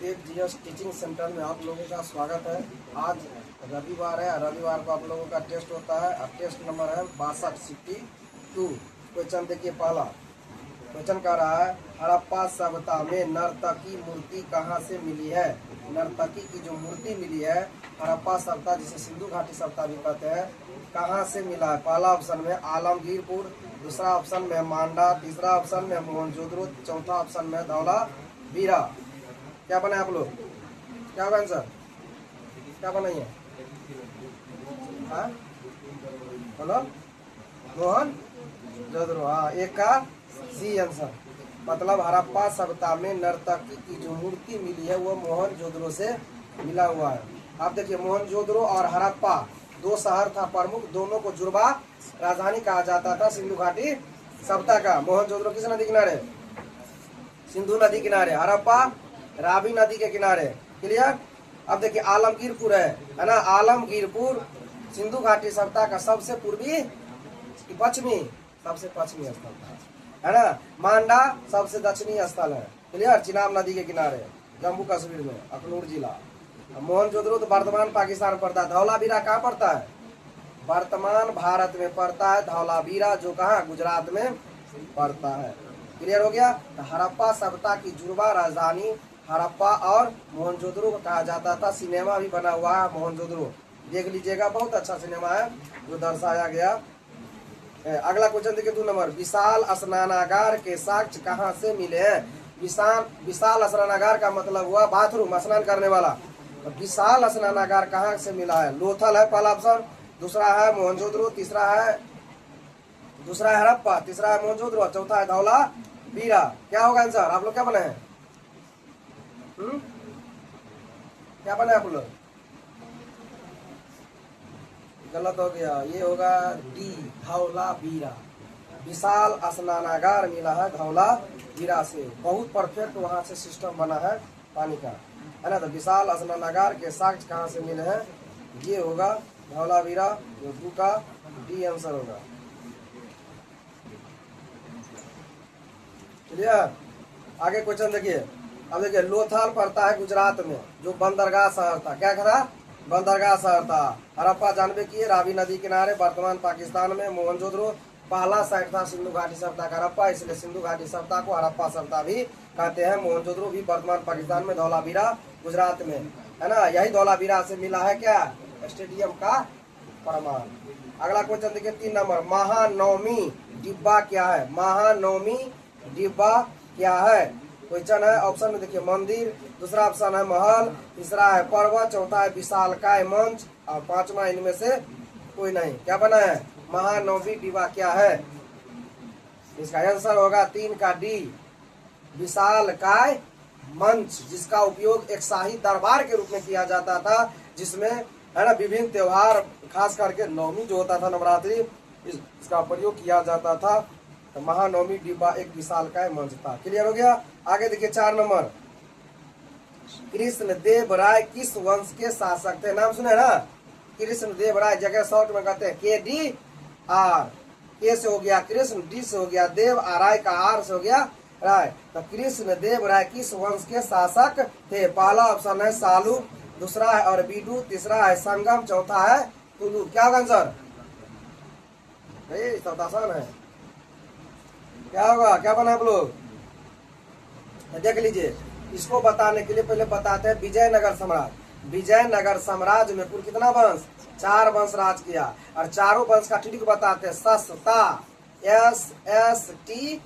गुरुदेव GS teaching centre में आप लोगों का स्वागत है। आज रविवार है। रविवार को आप लोगों का टेस्ट होता है। अब टेस्ट नंबर है 62। क्वेश्चन देखिए, पहला क्वेश्चन कह रहा है हड़प्पा सभ्यता में नर्तकी मूर्ति कहाँ से मिली है। नर्तकी की जो मूर्ति मिली है हड़प्पा सभ्यता, जिसे सिंधु घाटी सभ्यता भी कहते हैं, कहाँ से मिला है। पहला ऑप्शन में आलमगीरपुर, दूसरा ऑप्शन में मांडा, तीसरा ऑप्शन में मोहनजोदड़ो, चौथा ऑप्शन में धौलावीरा। क्या बनाए आप लोग? क्या होगा आंसर? क्या बनाइए? हाँ बोलो। मोहनजोदड़ो। हाँ, एक का सी आंसर। मतलब हड़प्पा सभ्यता में नर्तकी की जो मूर्ति मिली है वो मोहनजोदड़ो से मिला हुआ है। आप देखिए, मोहनजोदड़ो और हड़प्पा दो शहर था प्रमुख, दोनों को जुड़वा राजधानी कहा जाता था सिंधु घाटी सभ्यता का। मोहनजोदड़ो किस नदी किनारे? सिंधु नदी किनारे। हड़प्पा रावी नदी के किनारे। क्लियर? अब देखिए, आलमगीरपुर है ना। आलमगीरपुर सिंधु घाटी सभ्यता का सबसे पूर्वी पश्चिमी, सबसे पश्चिमी स्थल था, है ना। मांडा सबसे दक्षिणी स्थल है। क्लियर? चिनाब नदी के किनारे, जम्मू कश्मीर में, अखनूर जिला। मोहनजोदड़ो तो वर्तमान पाकिस्तान पड़ता है। धौलावीरा कहाँ पड़ता है? वर्तमान भारत में पड़ता है। धौलावीरा जो कहाँ? गुजरात में पड़ता है। क्लियर हो गया? तो हड़प्पा सभ्यता की जुड़वा राजधानी हड़प्पा और मोहनजोदड़ो को कहा जाता था। सिनेमा भी बना हुआ है मोहनजोदड़ो, देख लीजिएगा, बहुत अच्छा सिनेमा है जो दर्शाया गया। अगला क्वेश्चन देखिए, 2 नंबर। विशाल स्नानागार के साक्ष्य कहाँ से मिले हैं। विशाल स्नानागार का मतलब हुआ बाथरूम, स्नान करने वाला। विशाल स्नानागार कहाँ से मिला है? लोथल है पहला ऑप्शन, दूसरा है मोहनजोदड़ो, तीसरा है हड़प्पा, तीसरा है मोहनजोदड़ो, चौथा है धौलावीरा। क्या होगा आंसर? आप लोग क्या बने हैं? क्या बने आप लोग? गलत हो गया। ये होगा डी, धौलावीरा। विशाल स्नानागार मिला है धौलावीरा से। बहुत परफेक्ट वहां से सिस्टम बना है पानी का, है ना। तो विशाल स्नानागार के साक्ष्य कहाँ से मिले हैं? ये होगा धौलावीरा, जो 2 का डी आंसर होगा। क्लियर? आगे क्वेश्चन देखिए। अब देखिए, लोथल पड़ता है गुजरात में, जो बंदरगाह शहर था। क्या था? बंदरगाह शहर था। हड़प्पा जानबे किए, रावी नदी किनारे, वर्तमान पाकिस्तान में। मोहनजोदड़ो पहला साइट था सिंधु घाटी सभ्यता का हड़प्पा, इसलिए सिंधु घाटी सभ्यता को हड़प्पा सभ्यता भी कहते हैं। मोहनजोदड़ो भी वर्तमान पाकिस्तान में, धौलावीरा गुजरात में, है ना। यही धौलावीरा से मिला है क्या? स्टेडियम का प्रमाण। अगला क्वेश्चन देखिए, 3 नंबर। महानवमी डिब्बा क्या है? महानवमी डिब्बा क्या है? क्वेश्चन है, ऑप्शन में देखिए, मंदिर, दूसरा ऑप्शन है महल, तीसरा है पर्वत, चौथा है विशालकाय मंच, और पांचवा इनमें से कोई नहीं। क्या बना है? महानवमी डिब्बा क्या है? इसका आंसर होगा 3 का डी, विशालकाय मंच, जिसका उपयोग एक शाही दरबार के रूप में किया जाता था, जिसमें, है ना, विभिन्न त्योहार, खास करके नवमी जो होता था, नवरात्रि, इसका प्रयोग किया जाता था। तो महानवमी डिब्बा एक विशालकाय मंच था। क्लियर हो गया? आगे देखिए, 4 नंबर। कृष्ण देव राय किस वंश के शासक थे? नाम सुने ना, कृष्ण देव राय, जगह शॉर्ट में कहते हैं KDR। के से हो गया कृष्ण, डी से हो गया देव, और राय का आर से हो गया राय। तो कृष्ण देव राय किस वंश के शासक थे? पहला ऑप्शन है सालू, दूसरा है अरबीडू, तीसरा है संगम, चौथा है तुलु। क्या होगा आंसर? सब आसान है। क्या होगा? क्या बना आप लोग? देख लीजिए, इसको बताने के लिए पहले बताते हैं विजयनगर साम्राज्य। विजयनगर साम्राज्य में कुल कितना वंश? 4 वंश राज किया, और चारों वंश का ठीक बताते हैं। सस्ता, SSTA,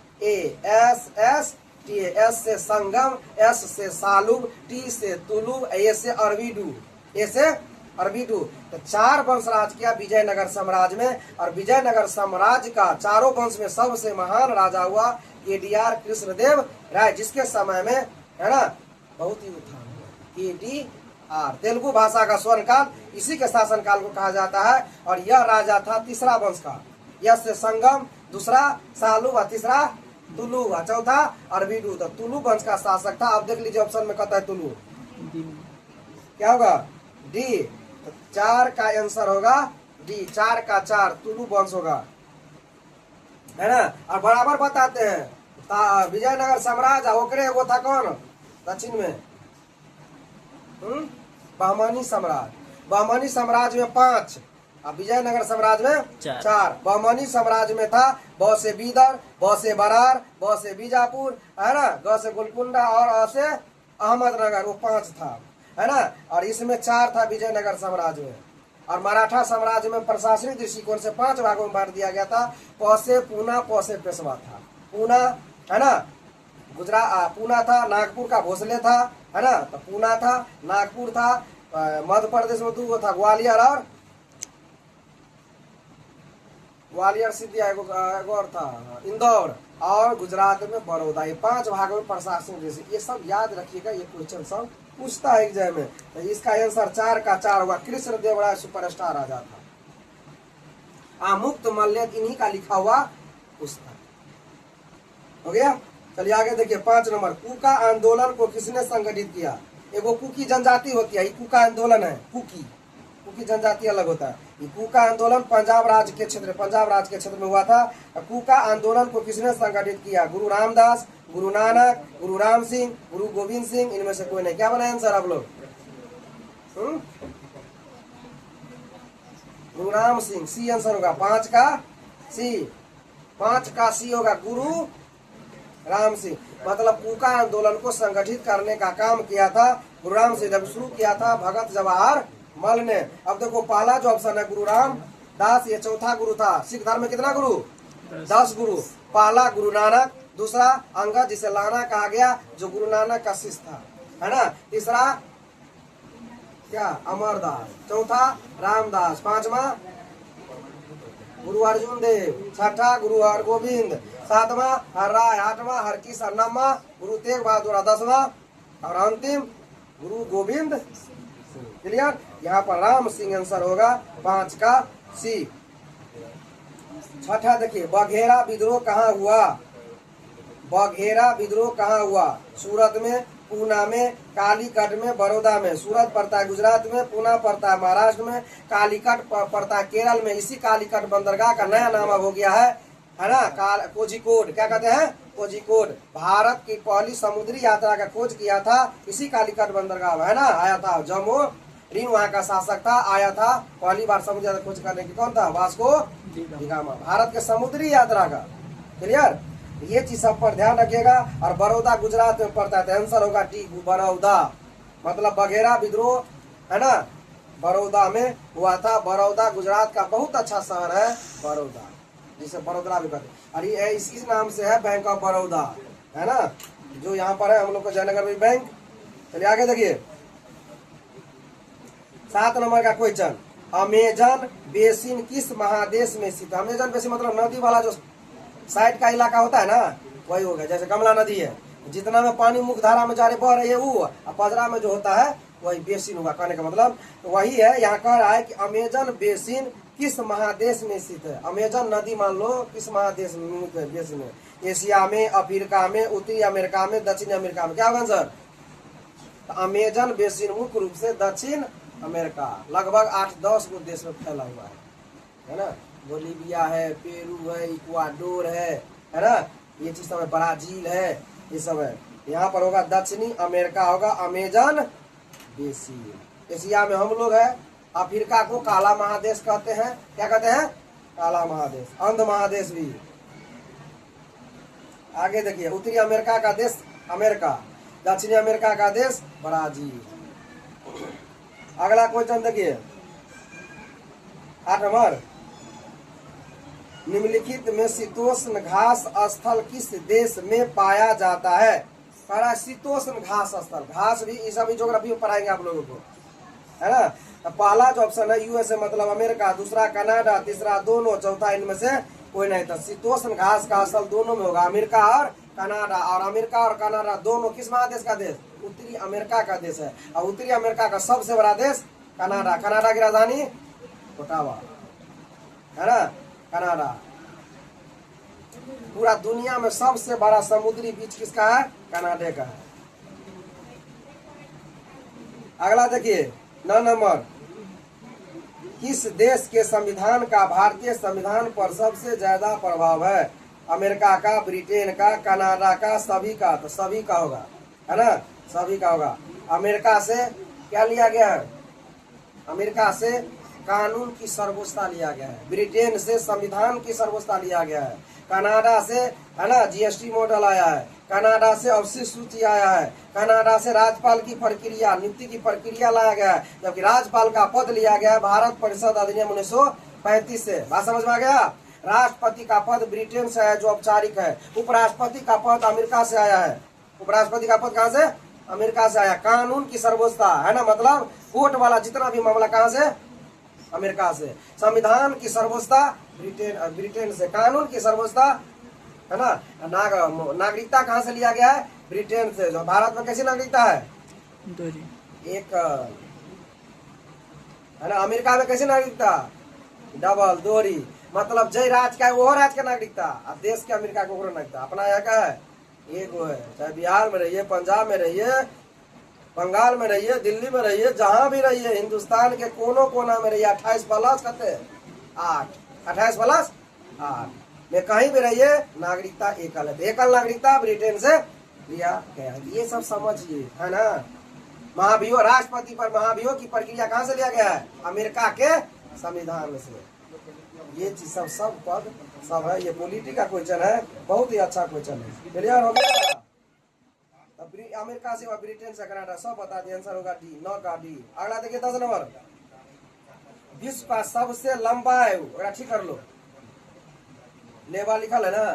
S से संगम, S से सालुब, T से तुलुब, A से अरबीडू। तो 4 वंश राज किया विजयनगर साम्राज्य में, और विजयनगर साम्राज्य का चारों वंश में सबसे महान राजा हुआ KDR, कृष्णदेव राय, जिसके समय में, है ना, बहुत ही उत्थान हुआ। KDR तेलुगु भाषा का स्वर्ण काल, इसी के शासन काल को कहा जाता है। और यह राजा था तीसरा वंश का। यह से संगम, दूसरा सालू, तीसरा तुलु, चौथा अरबीडू। तो तुलु वंश का शासक था। अब देख लीजिए, ऑप्शन में कहता है तुलु। क्या होगा? डी। तो 4 का आंसर होगा डी, 4 का 4 तुलु वंश होगा, है ना। और बराबर बताते हैं विजयनगर साम्राज्य ओकरे वो था कौन? दक्षिण में, बहमानी साम्राज्य। बहमानी साम्राज्य में 5 और विजयनगर साम्राज्य में 4। बहमानी साम्राज्य में था ब से बीदर, ब से बरार, ब से बीजापुर, है ना, ग से गोलकुंडा और अ से अहमदनगर, वो 5 था, है ना। और इसमें 4 था विजयनगर साम्राज्य में। और मराठा साम्राज्य में प्रशासनिक दृष्टिकोण से 5 भागों में बांट दिया गया था। प से पूना, प से पेशवा था। पूना, है ना, गुजरात, पूना था, नागपुर का भोसले था, है ना, तो पूना था, नागपुर था, मध्य प्रदेश में 2 था, ग्वालियर सिद्धिया एगो और था, इंदौर, और गुजरात में बड़ौदा। ये 5 भागों में प्रशासनिक दृष्टि। ये सब याद रखिएगा, ये क्वेश्चन सब पूछता है एग्जाम में। तो इसका आंसर 4 का 4 हुआ। कृष्ण देव राय सुपरस्टार राजा था। आमुक्त मल्ल इन्हीं का लिखा हुआ पुस्तक हो गया। चलिए आगे देखिए 5 नंबर। कूका आंदोलन को किसने संगठित किया? एगो कुकी जनजाति होती है, ये कूका आंदोलन है। कुकी जनजाति अलग होता है। ये कूका आंदोलन पंजाब राज्य के क्षेत्र में हुआ था। कूका आंदोलन को किसने संगठित किया? गुरु रामदास, गुरु नानक, गुरु राम सिंह, गुरु गोविंद सिंह, इनमें से कोई नहीं। क्या बनाए आंसर आप लोग? गुरु राम सिंह, सी आंसर होगा। 5 का सी होगा, गुरु राम सिंह। मतलब कूका आंदोलन को संगठित करने का काम किया था गुरु राम सिंह। जब शुरू किया था भगत जवाहर मल ने। अब देखो पहला जो ऑप्शन है गुरु रामदास, ये चौथा गुरु था। सिख धर्म में कितना गुरु? 10 गुरु। पहला गुरु नानक, दूसरा अंगद जिसे लाना कहा गया, जो गुरु नानक का शिष्य था, है ना। तीसरा क्या? अमरदास। चौथा रामदास। 5वां गुरु अर्जुन देव। 6ठा गुरु हरगोविंद। 7वां हर राय। 8वां हरकिशन। 9वां गुरु तेग बहादुर। 10वां और अंतिम गुरु गोविंद। क्लियर? यहाँ पर राम सिंह आंसर होगा। 5 का सी। 6ठा देखिए, बघेरा विद्रोह कहाँ हुआ? बघेरा विद्रोह कहाँ हुआ? सूरत में, पूना में, कालीकट में, बड़ौदा में। सूरत पड़ता है गुजरात में, पूना पड़ता है महाराष्ट्र में, कालीकट पड़ता है केरल में। इसी कालीकट बंदरगाह का नया नाम अब हो गया है ना, कोझिकोड। क्या कहते हैं? कोझिकोड। भारत की पहली समुद्री यात्रा का खोज किया था इसी कालीकट बंदरगाह में, है ना। आया था जम्मू रीन, वहाँ का शासक था। आया था पहली बार समुद्री यात्रा खोज करने की कौन था? Vasco D gamma. भारत के समुद्री यात्रा का। क्लियर? ये चीज सब पर ध्यान रखिएगा। और बड़ौदा गुजरात में पड़ता है, तो आंसर होगा टी, बड़ौदा। मतलब बघेरा विद्रोह, है ना, बड़ौदा में हुआ था। बड़ौदा गुजरात का बहुत अच्छा शहर है बड़ौदा, जिसे बड़ौदा भी कहते हैं। और ये इसी नाम से है बैंक ऑफ बड़ौदा, है ना, जो यहाँ पर है हम लोग का जयनगर में बैंक। चलिए आगे देखिए 7 नंबर का क्वेश्चन। अमेजन बेसिन किस महादेश में स्थित है? अमेजन बेसिन मतलब नदी वाला जो साइड का इलाका होता है ना, वही हो गया। जैसे कमला नदी है, जितना में पानी मुख्य धारा में जा रही बह रही है वो, और पजरा में जो होता है वही बेसिन होगा। कहने का मतलब तो वही है। यहाँ कह रहा है कि अमेजन बेसिन किस महादेश में स्थित है? अमेजन नदी मान लो किस महादेश में बेसिन है? एशिया में, अफ्रीका में, उत्तरी अमेरिका में, दक्षिण अमेरिका में। क्या होगा आंसर? अमेजन बेसिन मुख्य रूप से दक्षिण अमेरिका, लगभग 8-10 गो देश में फैला हुआ है ना। बोलीविया है, पेरू है, इक्वाडोर है ना, ये चीज सब है, ब्राजील है, ये सब है। यहाँ पर होगा दक्षिणी अमेरिका होगा अमेजन बेसिन। एशिया में हम लोग है। अफ्रीका को काला महादेश कहते हैं। क्या कहते हैं? काला महादेश, अंध महादेश भी। आगे देखिए, उत्तरी अमेरिका का देश अमेरिका, दक्षिणी अमेरिका का देश ब्राजील। अगला क्वेश्चन देखिए 8 नंबर। निम्नलिखित में शीतोष्ण घास स्थल किस देश में पाया जाता है? पढ़ा शीतोष्ण घास स्थल। घास भी ये सभी ज्योग्राफी में पढ़ाएंगे आप लोगों को, है ना। तो पहला जो ऑप्शन है यूएसए मतलब अमेरिका, दूसरा कनाडा, तीसरा दोनों, चौथा इनमें से कोई नहीं था। शीतोष्ण घास का स्थल दोनों में होगा, अमेरिका और कनाडा। और अमेरिका और कनाडा दोनों किस महादेश का देश? उत्तरी अमेरिका का देश है। और उत्तरी अमेरिका का सबसे बड़ा देश कनाडा। कनाडा की राजधानी ओटावा, है ना, कनाडा। पूरा दुनिया में सबसे बड़ा समुद्री बीच किसका है? कनाडा का है। अगला देखिए 9 नंबर। किस देश के संविधान का भारतीय संविधान पर सबसे ज्यादा प्रभाव है? अमेरिका का, ब्रिटेन का, कनाडा का, सभी का? तो सभी का होगा, है ना, सभी का होगा। अमेरिका से क्या लिया गया है? अमेरिका से कानून की सर्वोच्चता लिया गया है, ब्रिटेन से संविधान की सर्वोच्चता लिया गया है, कनाडा से है ना जीएसटी मॉडल आया है, कनाडा से अवशिष्ट सूची आया है, कनाडा से राज्यपाल की प्रक्रिया नियुक्ति की प्रक्रिया लाया गया है, जबकि राज्यपाल का पद लिया गया है भारत परिषद अधिनियम 1935 से। बात समझ में आ गया? राष्ट्रपति का पद ब्रिटेन से आया जो औपचारिक है, उपराष्ट्रपति का पद अमेरिका से आया है, उपराष्ट्रपति का पद कहाँ से? अमेरिका से आया। कानून की सर्वोच्चता है ना, मतलब कोर्ट वाला जितना भी मामला कहाँ से? अमेरिका से। संविधान की सर्वोच्चता ब्रिटेन से। कानून की सर्वोच्चता है ना, नागरिकता कहाँ से लिया गया है? ब्रिटेन से। जो भारत में कैसी नागरिकता है? एक है ना, अमेरिका में कैसी नागरिकता? डबल, दोहरी, मतलब जय राज्य का है वो राज्य का नागरिकता, और देश के अमेरिका को नागरिकता। अपना यहाँ का है एक है, चाहे बिहार में रहिए, पंजाब में रहिए, बंगाल में रहिए, दिल्ली में रहिए, जहां भी रहिए, हिंदुस्तान के कोनों कोना में रहिए, 28 प्लस कहते 8, 28 प्लस 8 में कहीं भी रहिए, नागरिकता एकल है। एकल नागरिकता ब्रिटेन से लिया गया। ये सब समझिए, है ना। महाभियोग, राष्ट्रपति पर महाभियोग की प्रक्रिया कहाँ से लिया गया है? अमेरिका के संविधान से। ये चीज सब पद सब है। ये पॉलिटी का क्वेश्चन है, बहुत ही अच्छा क्वेश्चन है। क्लियर हो गया? अमेरिका से ब्रिटेन से कनाडा सब बता दिए। आंसर होगा डी, 9 का डी। अगला देखिए 10 नंबर। विश्व का सबसे लंबा है, ठीक कर लो, लेवा लिखल है ना,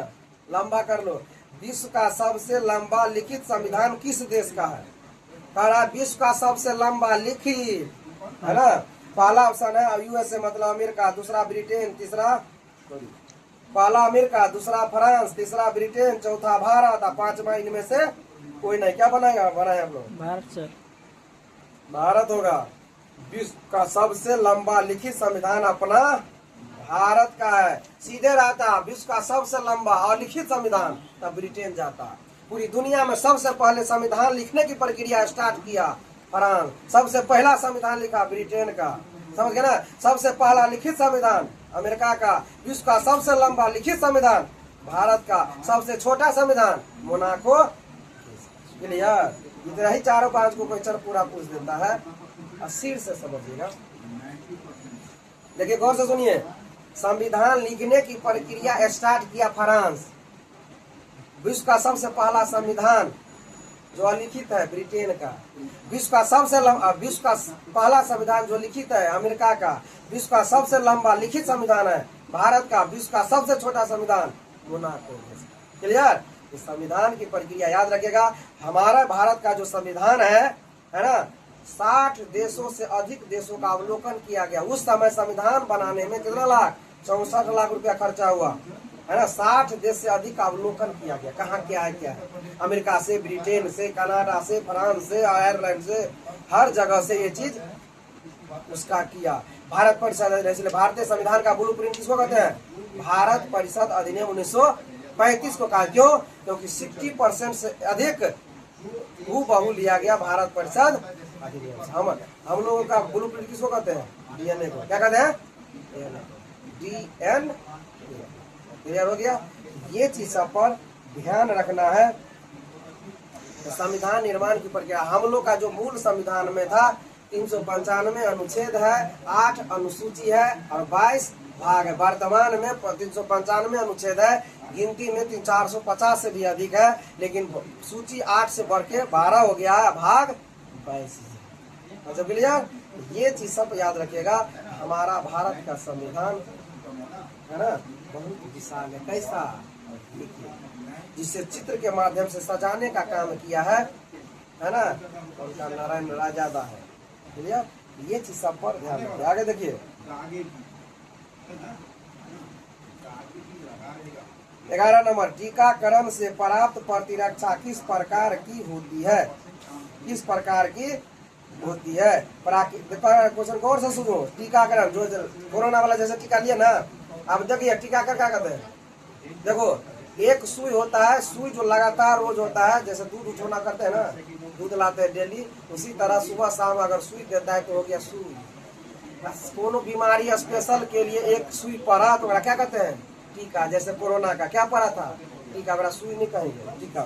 लंबा कर लो। विश्व का सबसे लंबा लिखित संविधान किस देश का है? कहा विश्व का सबसे लंबा लिखित, है ना। पहला ऑप्शन है यूएसए मतलब अमेरिका, दूसरा ब्रिटेन, तीसरा पहला अमेरिका, दूसरा फ्रांस, तीसरा ब्रिटेन, चौथा भारत, और पांचवा इनमें से कोई नहीं। क्या बनाएगा? बनाए हम लोग भारत सर। भारत होगा। विश्व का सबसे लंबा लिखित संविधान अपना भारत का है। सीधे रहता विश्व का सबसे लंबा और लिखित संविधान, तब ब्रिटेन जाता। पूरी दुनिया में सबसे पहले संविधान लिखने की प्रक्रिया स्टार्ट किया फ्रांस, सबसे पहला संविधान लिखा ब्रिटेन का, समझ गए ना। सबसे पहला लिखित संविधान अमेरिका का, विश्व का सबसे लंबा लिखित संविधान भारत का, सबसे छोटा संविधान मोनाको। क्लियर? इतना ही 4-5 को क्वेश्चन पूरा पूछ देता है, और सिर से समझिएगा। देखिए गौर से सुनिए, संविधान लिखने की प्रक्रिया स्टार्ट किया फ्रांस। विश्व का सबसे पहला संविधान जो अलिखित है ब्रिटेन का। विश्व का पहला संविधान जो लिखित है अमेरिका का। विश्व का सबसे लंबा लिखित संविधान है भारत का। विश्व का सबसे छोटा संविधान मोनाको। क्लियर? इस संविधान की प्रक्रिया याद रखिएगा। हमारा भारत का जो संविधान है ना, 60 देशों से अधिक देशों का अवलोकन किया गया। उस समय संविधान बनाने में कितना लाख? 64 लाख रुपया खर्चा हुआ, है ना। 60 देश से अधिक अवलोकन किया गया। कहाँ क्या है क्या है? अमेरिका से, ब्रिटेन से, कनाडा से, फ्रांस से, आयरलैंड से, हर जगह से ये चीज उसका किया। भारत परिषद, इसलिए भारतीय संविधान का ब्लूप्रिंट किसको कहते हैं? भारत परिषद अधिनियम 1935 को कहा। क्यों? क्योंकि 60% से अधिक हूबहू लिया गया भारत परिषद अधिनियम। हम लोगों का ब्लूप्रिंट किसको कहते हैं? डीएनए को। क्या कहते हैं? डीएनए। क्लियर हो गया? ये चीज सब पर ध्यान रखना है। संविधान निर्माण की प्रक्रिया, हम लोग का जो मूल संविधान में था 395 अनुच्छेद है, 8 अनुसूची है और 22 भाग है। वर्तमान में 395 अनुच्छेद है, गिनती में 450 से भी अधिक है, लेकिन सूची 8 से बढ़ के 12 हो गया है, भाग 22। अच्छा क्लियर? ये चीज सब याद रखिएगा। हमारा भारत का संविधान है ना, बहुत विशाल है। कैसा? जिसे चित्र के माध्यम से सजाने का काम किया है ना, उनका नारायण राजादा है। क्लियर? ये चीज सब पर ध्यान रखिए। आगे देखिए 11 नंबर, टीकाकरण से प्राप्त प्रतिरक्षा किस प्रकार की होती है? किस प्रकार की होती है? क्वेश्चन गौर से सुनो। टीकाकरण जो कोरोना वाला जैसे टीका लिया ना, अब देखिए टीकाकरण क्या कहते हैं? देखो एक सुई होता है, सुई जो लगातार रोज होता है, जैसे दूध उठोना करते हैं ना, दूध लाते हैं डेली, उसी तरह सुबह शाम अगर सुई देता है तो हो गया सुई। कोनो बीमारी स्पेशल के लिए एक सुई पड़ा तो क्या कहते हैं? टीका। जैसे कोरोना का क्या पड़ा था? टीका। बड़ा सुई नहीं कहेंगे, टीका।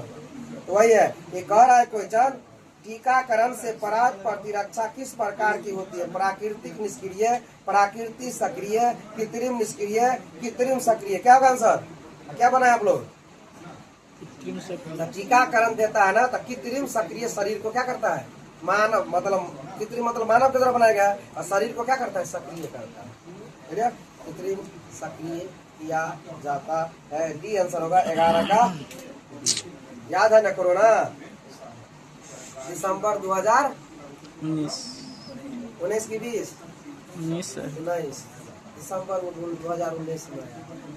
तो वही है, ये कह रहा है क्वेश्चन टीकाकरण से प्राप्त प्रतिरक्षा किस प्रकार की होती है? प्राकृतिक निष्क्रिय, प्राकृतिक सक्रिय, कृत्रिम निष्क्रिय, कृत्रिम सक्रिय। क्या होगा आंसर? क्या बनाए आप लोग? टीकाकरण देता है ना, तो कृत्रिम सक्रिय शरीर को क्या करता है? मानव मतलब कृत्रिम मतलब मानव की तरह बनाया गया है, और शरीर को क्या करता है? सक्रिय करता है। कृत्रिम सक्रिय किया जाता है। डी आंसर होगा 11 का। याद है ना कोरोना? दिसंबर 2019 की 19 दिसंबर 2019 में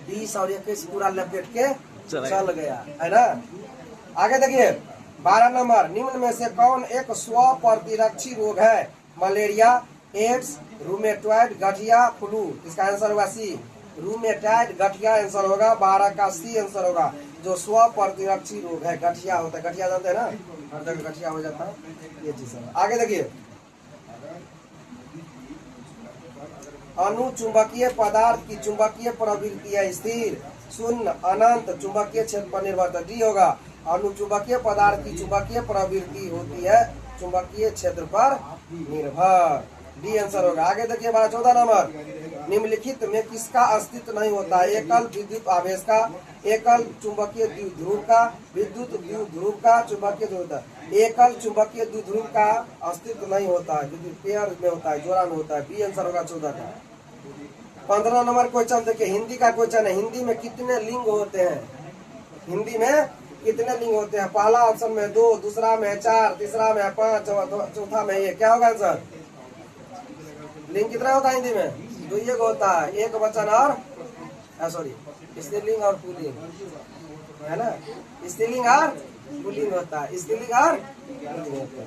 20 और 21 पूरा लपेट के चल गया है ना। आगे देखिए 12 नंबर, निम्न में से कौन एक स्व प्रतिरक्षी रोग है? मलेरिया, एड्स, रूमेटॉइड, गठिया, फ्लू। इसका आंसर होगा सी, रूमेटॉइड गठिया आंसर होगा। 12 का सी आंसर होगा। जो स्व प्रतिरक्षी रोग है गठिया होता है। गठिया जानते हैं ना, हर जगह गठिया हो जाता है, ये चीज है। आगे देखिए अनुचुंबकीय पदार्थ की चुंबकीय प्रवृत्ति है स्थिर, शून्य, अनंत, चुंबकीय क्षेत्र पर निर्भर। डी होगा। अनुचुंबकीय पदार्थ की चुंबकीय प्रवृत्ति होती है चुंबकीय क्षेत्र पर निर्भर। डी आंसर होगा। आगे देखिए 14 नंबर, निम्नलिखित में किसका अस्तित्व नहीं होता है? एकल विद्युत आवेश का, एकल चुंबकीय द्विध्रुव का, विद्युत द्विध्रुव का, चुंबकीय ध्रुव। एकल चुंबकीय द्विध्रुव का अस्तित्व नहीं होता है, विद्युत पेयर में होता है, जोड़ा में होता है। बी आंसर होगा 14 का। 15 नंबर क्वेश्चन देखिए, हिंदी का क्वेश्चन है। हिंदी में कितने लिंग होते हैं? हिंदी में कितने लिंग होते हैं? पहला ऑप्शन में 2, दूसरा में 4, तीसरा में 5, चौथा में ये। क्या होगा आंसर? लिंग कितना होता है हिंदी में? 2 होता है, एक वचन और सॉरी स्त्रीलिंग और पुल्लिंग है ना। स्त्रीलिंग और पुल्लिंग होता है, स्त्रीलिंग और पुल्लिंग होता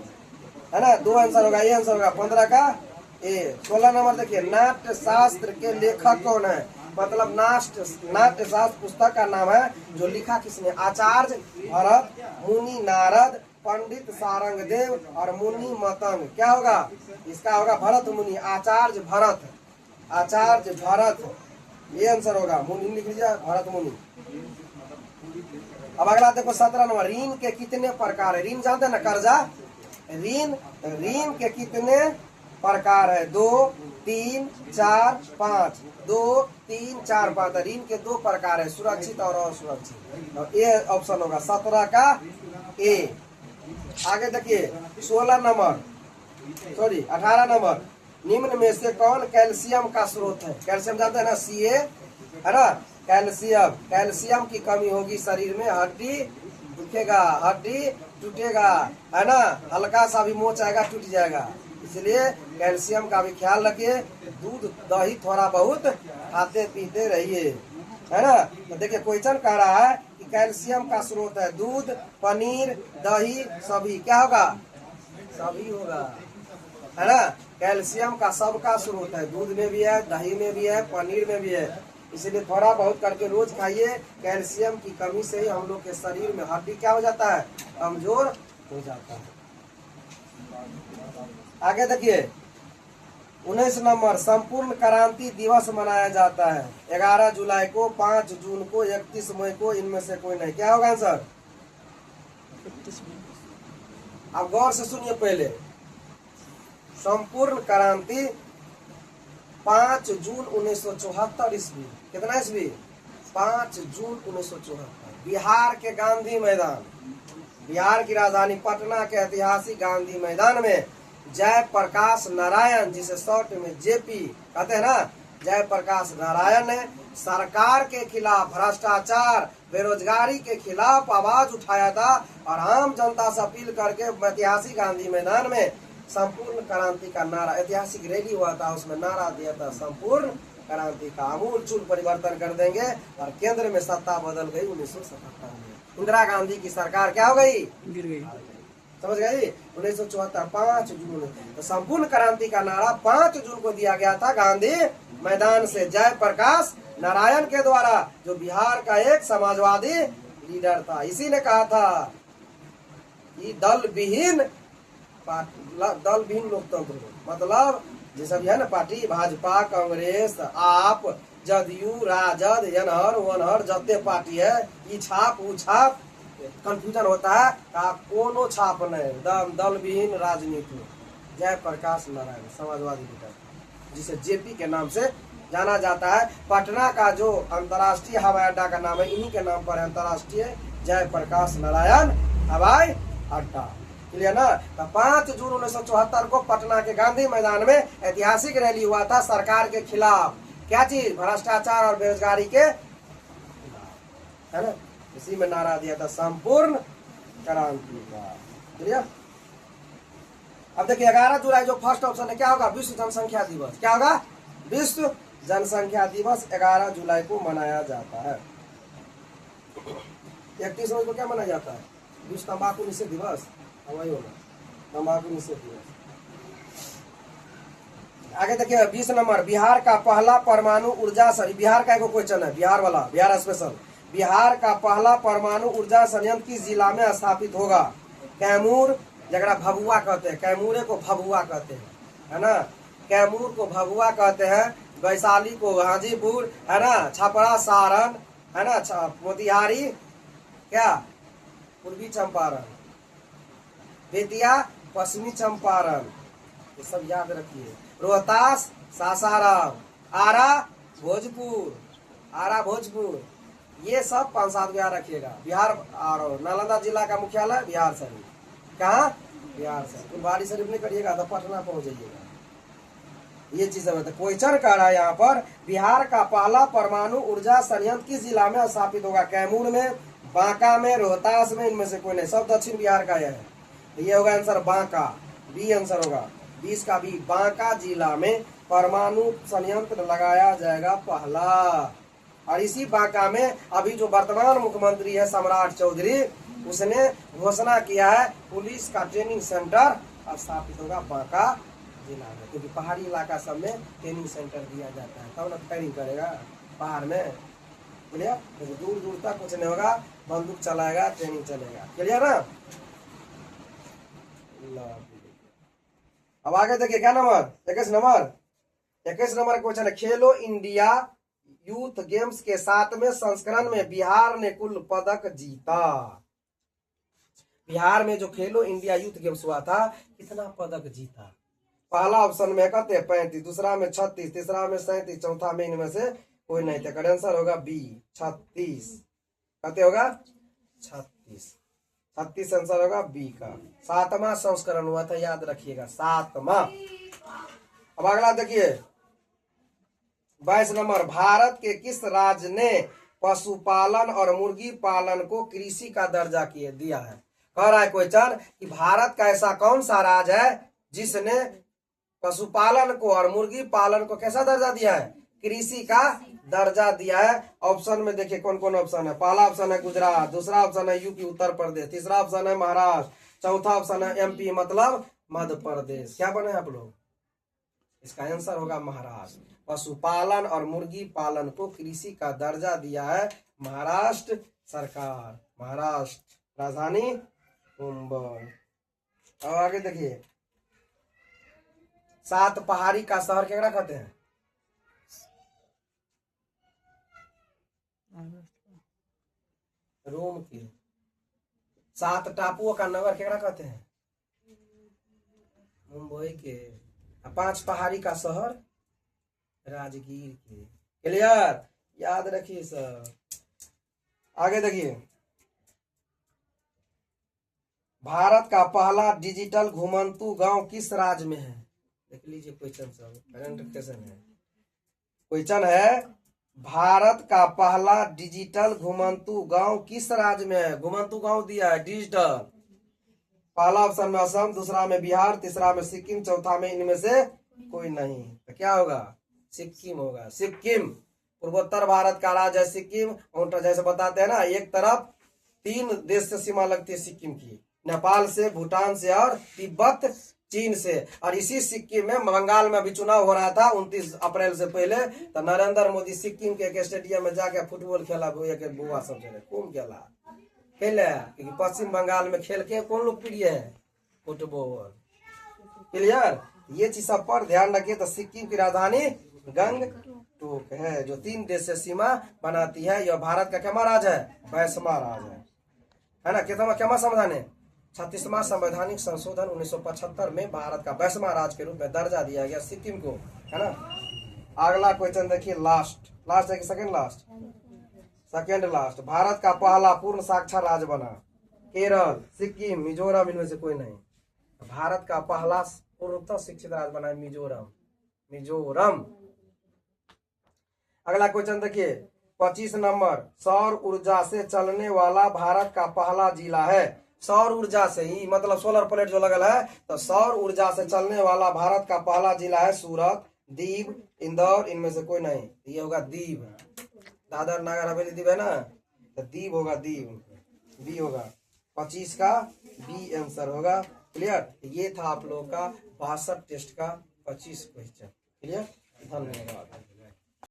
है ना। 2 आंसर होगा, ये आंसर होगा 15 का ए। 16 नंबर देखिए, नाट्य शास्त्र के लेखक कौन है? मतलब नाट्य शास्त्र पुस्तक का नाम है जो लिखा किसने? आचार्य भरत, मुनि नारद, पंडित सारंगदेव और मुनि मतंग। क्या होगा? इसका होगा भरत मुनि, आचार्य भरत, आचार्य भरत, ये आंसर होगा। मुनि लिख लीजिए, भरत मुनि। अब अगला देखो 17 नंबर, ऋण के कितने प्रकार है? ऋण जानते हैं ना, कर्जा। ऋण के कितने प्रकार है? 2, 3, 4, 5। 2, 3, 4, 5। ऋण के 2 प्रकार है, सुरक्षित और असुरक्षित। और ए ऑप्शन होगा 17 का ए। आगे देखिए 16 नंबर सॉरी 18 नंबर, निम्न में से कौन कैल्शियम का स्रोत है? कैल्शियम जानते हैं ना, Ca है ना। कैल्शियम की कमी होगी शरीर में, हड्डी दुखेगा, हड्डी टूटेगा है ना, हल्का सा भी मोच आएगा टूट जाएगा। इसलिए कैल्शियम का भी ख्याल रखिए। दूध दही थोड़ा बहुत खाते पीते रहिए है ना। तो देखिए क्वेश्चन कह रहा है कि कैल्शियम का स्रोत है दूध, पनीर, दही, सभी। क्या होगा? सभी होगा है ना। कैल्शियम का सबका स्रोत है, दूध में भी है, दही में भी है, पनीर में भी है। इसलिए थोड़ा बहुत करके रोज खाइए। कैल्शियम की कमी से ही हम लोग के शरीर में हड्डी क्या हो जाता है? कमजोर हो जाता है। आगे देखिए 19 नंबर, संपूर्ण क्रांति दिवस मनाया जाता है 11 जुलाई को, 5 जून को, 31 मई को। इनमें से कोई नहीं। क्या होगा आंसर? आप गौर से सुनिए पहले। संपूर्ण क्रांति 5 जून 1974 ईस्वी। कितना ईस्वी? 5 जून 1974। बिहार के गांधी मैदान, बिहार की राजधानी पटना के ऐतिहासिक गांधी मैदान में जयप्रकाश नारायण, जिसे शॉर्ट में जेपी कहते हैं ना, जयप्रकाश नारायण ने सरकार के खिलाफ, भ्रष्टाचार, बेरोजगारी के खिलाफ आवाज उठाया था और आम जनता से अपील करके ऐतिहासिक गांधी मैदान में संपूर्ण क्रांति का नारा, ऐतिहासिक रैली हुआ था, उसमें नारा दिया था संपूर्ण क्रांति का आमूल चूल परिवर्तन कर देंगे। और केंद्र में सत्ता बदल गई 1977 में। इंदिरा गांधी की सरकार क्या हो गई? गिर गई। समझ गई? 1974 5 जून। तो संपूर्ण क्रांति का नारा 5 जून को दिया गया था गांधी मैदान से जयप्रकाश नारायण के द्वारा, जो बिहार का एक समाजवादी लीडर था। इसी ने कहा था कि दल विहीन लोकतंत्र, मतलब जैसा भी है ना पार्टी, भाजपा, कांग्रेस, आप, जदयू, राजद, एनहर वनहर जते पार्टी है, ई छाप ऊ छाप कंफ्यूजन होता है का कोनो छाप नहीं दम दल विहीन राजनीति जयप्रकाश नारायण समाजवादी नेता जिसे जेपी के नाम से जाना जाता है। पटना का जो अंतर्राष्ट्रीय हवाई अड्डा का नाम है इन्हीं के नाम पर है, अंतर्राष्ट्रीय जयप्रकाश नारायण हवाई अड्डा। क्लियर ना। तो 5 जून 1974 को पटना के गांधी मैदान में ऐतिहासिक रैली हुआ था सरकार के खिलाफ। क्या चीज? भ्रष्टाचार और बेरोजगारी के, है ना। इसी में नारा दिया था संपूर्ण क्रांति का। क्लियर। अब देखिए 11 जुलाई जो फर्स्ट ऑप्शन है क्या होगा? विश्व जनसंख्या दिवस। क्या होगा? विश्व जनसंख्या दिवस 11 जुलाई को मनाया जाता है। 31 मई को क्या मनाया जाता है? विश्व तंबाकू निषेध दिवस। वही होगा तंबाकू निषेध दिवस। आगे देखिए 20 नंबर, बिहार का पहला परमाणु ऊर्जा बिहार का एक क्वेश्चन है, बिहार वाला, बिहार स्पेशल। बिहार का पहला परमाणु ऊर्जा संयंत्र किस जिला में स्थापित होगा? कैमूर, जगड़ा भभुआ कहते हैं, कैमूरे को भभुआ कहते हैं, है ना। कैमूर को भभुआ कहते हैं, वैशाली को हाजीपुर, है ना, छपरा सारण, है ना, मोतिहारी क्या पूर्वी चंपारण, बेतिया पश्चिमी चंपारण, ये सब याद रखिए। रोहतास सासाराम, आरा भोजपुर, आरा भोजपुर, ये सब 5-7 याद रखिएगा। बिहार और नालंदा जिला का मुख्यालय बिहार शरीफ। कहाँ? बिहार शरीफ। फुलवारी शरीफ नहीं करिएगा तो पटना पहुंच जाइएगा। ये चीज है। क्वेश्चन कर रहा है यहाँ पर, बिहार का पहला परमाणु ऊर्जा संयंत्र किस जिला में स्थापित होगा? कैमूर में, बांका में, रोहतास में, इनमें से कोई नहीं, सब दक्षिण बिहार का है। ये होगा आंसर बांका, बी आंसर होगा, 20 का बी। बांका जिला में परमाणु संयंत्र लगाया जाएगा पहला। और इसी बांका में अभी जो वर्तमान मुख्यमंत्री है सम्राट चौधरी, उसने घोषणा किया है पुलिस का ट्रेनिंग सेंटर स्थापित होगा बांका जिला में, क्योंकि पहाड़ी इलाका सब में ट्रेनिंग सेंटर दिया जाता है, तब ना ट्रेनिंग करेगा पहाड़ में। क्लियर। तो दूर दूर तक कुछ नहीं होगा, बंदूक चलाएगा, ट्रेनिंग चलेगा। क्लियर ना। अब आगे देखिए क्या नंबर? 21 नंबर। 21 नंबर क्वेश्चन है, खेलो इंडिया यूथ गेम्स के 7वें संस्करण में बिहार ने कुल पदक जीता। बिहार में जो खेलो इंडिया यूथ गेम्स हुआ था, कितना पदक जीता? पहला ऑप्शन में कहते 35, दूसरा में 36, तीसरा में 37, चौथा में इनमें से कोई नहीं था। आंसर होगा बी 36। कहते होगा 36, 36 आंसर होगा बी का। 7वां संस्करण हुआ था, याद रखिएगा 7वां। अब अगला देखिए 22 नंबर, भारत के किस राज्य ने पशुपालन और मुर्गी पालन को कृषि का दर्जा दिया है? कह रहा है क्वेश्चन कि भारत का ऐसा कौन सा राज्य है जिसने पशुपालन को और मुर्गी पालन को कैसा दर्जा दिया है? कृषि का दर्जा दिया है। ऑप्शन में देखिए कौन कौन ऑप्शन है। पहला ऑप्शन है गुजरात, दूसरा ऑप्शन है यूपी उत्तर प्रदेश, तीसरा ऑप्शन है महाराष्ट्र, चौथा ऑप्शन है एमपी मतलब मध्य प्रदेश। क्या बने आप लोग? इसका आंसर होगा महाराष्ट्र। पशुपालन और मुर्गी पालन को कृषि का दर्जा दिया है महाराष्ट्र सरकार। महाराष्ट्र, राजधानी मुंबई। और आगे देखिए 7 पहाड़ी का शहर क्या कहते हैं? रोम के। 7 टापुओं का नगर क्या कहते हैं? मुंबई के। 5 पहाड़ी का शहर राजगीर के। क्लियर, याद रखिए सर। आगे देखिए भारत का पहला डिजिटल घुमंतू गांव किस राज्य में है? देख लीजिए क्वेश्चन सब करंट क्वेश्चन है। क्वेश्चन है भारत का पहला डिजिटल घुमंतू गांव किस राज्य में है? घुमंतू गांव दिया है डिजिटल। पहला ऑप्शन में असम, दूसरा में बिहार, तीसरा में सिक्किम, चौथा में इनमें से कोई नहीं। तो क्या होगा? सिक्किम होगा। सिक्किम पूर्वोत्तर भारत का राज्य है सिक्किम। और जैसे बताते हैं ना, एक तरफ 3 देश से सीमा लगती है सिक्किम की, नेपाल से, भूटान से और तिब्बत चीन से। और इसी सिक्किम में बंगाल में भी चुनाव हो रहा था 29 अप्रैल से पहले। तो नरेंद्र मोदी सिक्किम के एक स्टेडियम में जाके फुटबॉल खेला, बुआ सब खूब खेले क्योंकि पश्चिम बंगाल में खेल के कौन लोकप्रिय है? फुटबॉल। क्लियर, ये चीज सब पर ध्यान रखिए। तो सिक्किम की राजधानी गंगटोक है, जो 3 देश से सीमा बनाती है। यह भारत का क्या राज्य है? 22वां राज्य है। है ना। क्या संविधान है? 36वां संवैधानिक संशोधन 1975 में भारत का 22वां राज्य के रूप में दर्जा दिया गया सिक्किम को, है ना। अगला क्वेश्चन देखिए, लास्ट है कि second last? Second last. Bharat का पहला पूर्ण साक्षर राज्य बना केरल, सिक्किम, मिजोरम, इनमें से कोई नहीं। भारत का पहला पूर्णतः शिक्षित राज्य बना है मिजोरम। अगला क्वेश्चन देखिए 25 नंबर, सौर ऊर्जा से चलने वाला भारत का पहला जिला है। सौर ऊर्जा से ही मतलब सोलर प्लेट जो लगल है, तो सौर ऊर्जा से चलने वाला भारत का पहला जिला है सूरत, दीव, इंदौर, इनमें से कोई नहीं। ये होगा दीव, दादर नगर हवेली दीव है ना, तो दीव होगा, बी होगा। 25 का बी आंसर होगा। क्लियर? ये था आप लोगों का 62 टेस्ट का 25 क्वेश्चन। क्लियर? धन्यवाद।